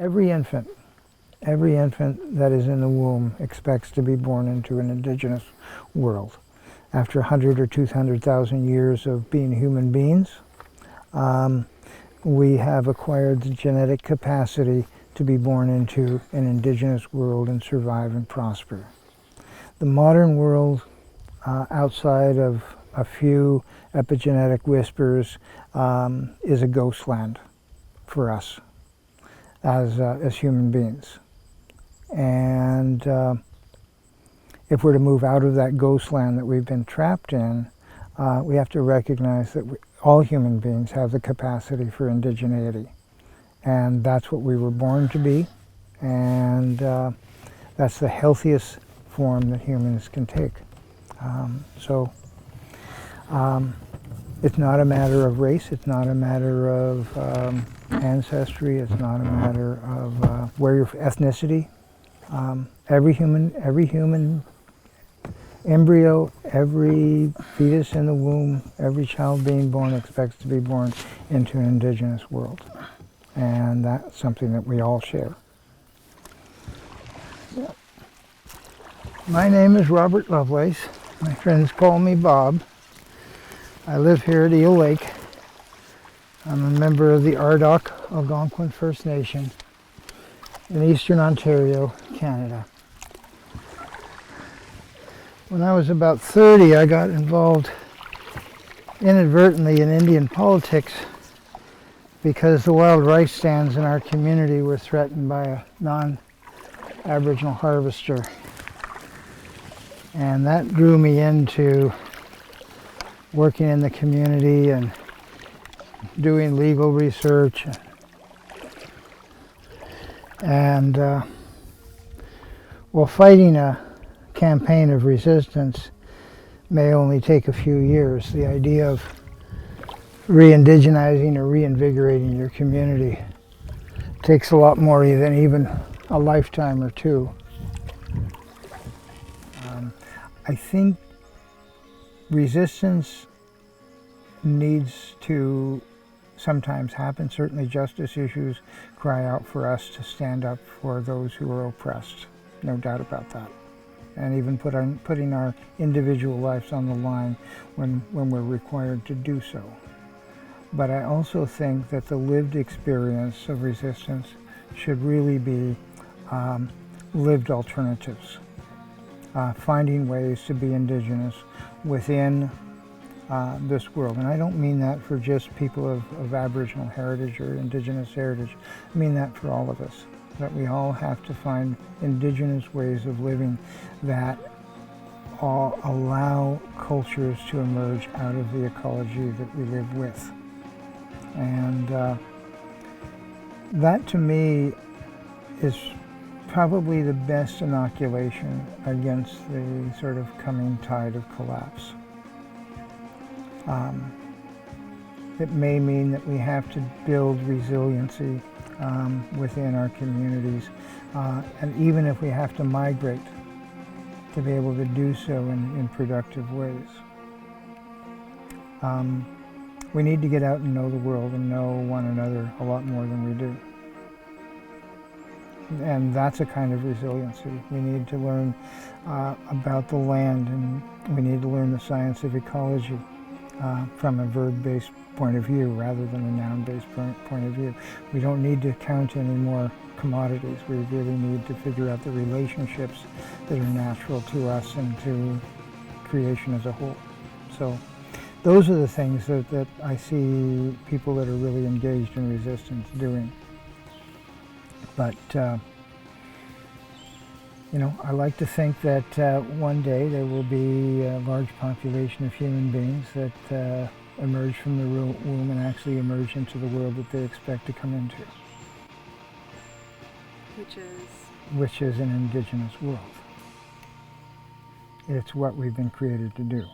Every infant that is in the womb expects to be born into an indigenous world. After 100 or 200,000 years of being human beings, we have acquired the genetic capacity to be born into an indigenous world and survive and prosper. The modern world, outside of a few epigenetic whispers, is a ghost land for us as human beings. And if we're to move out of that ghost land that we've been trapped in, we have to recognize that all human beings have the capacity for indigeneity. And that's what we were born to be, and that's the healthiest form that humans can take. It's not a matter of race, it's not a matter of ancestry, it's not a matter of where your ethnicity. Every human embryo, every fetus in the womb, every child being born expects to be born into an indigenous world. And that's something that we all share. My name is Robert Lovelace. My friends call me Bob. I live here at Eel Lake. I'm a member of the Ardoch Algonquin First Nation in Eastern Ontario, Canada. When I was about 30, I got involved inadvertently in Indian politics because the wild rice stands in our community were threatened by a non-Aboriginal harvester. And that drew me into working in the community and doing legal research. And while fighting a campaign of resistance may only take a few years, the idea of re-indigenizing or reinvigorating your community takes a lot more than even a lifetime or two. I think resistance needs to sometimes happen. Certainly justice issues cry out for us to stand up for those who are oppressed, no doubt about that. And even putting our individual lives on the line when we're required to do so. But I also think that the lived experience of resistance should really be lived alternatives. Finding ways to be indigenous within this world. And I don't mean that for just people of Aboriginal heritage or indigenous heritage. I mean that for all of us. That we all have to find indigenous ways of living that all allow cultures to emerge out of the ecology that we live with. And that to me is probably the best inoculation against the sort of coming tide of collapse. It may mean that we have to build resiliency within our communities, and even if we have to migrate, to be able to do so in productive ways. We need to get out and know the world and know one another a lot more than we do. And that's a kind of resiliency. We need to learn about the land, and we need to learn the science of ecology from a verb-based point of view rather than a noun-based point of view. We don't need to count any more commodities. We really need to figure out the relationships that are natural to us and to creation as a whole. So those are the things that I see people that are really engaged in resistance doing. But you know, I like to think that one day there will be a large population of human beings that emerge from the womb and actually emerge into the world that they expect to come into. Which is an indigenous world. It's what we've been created to do.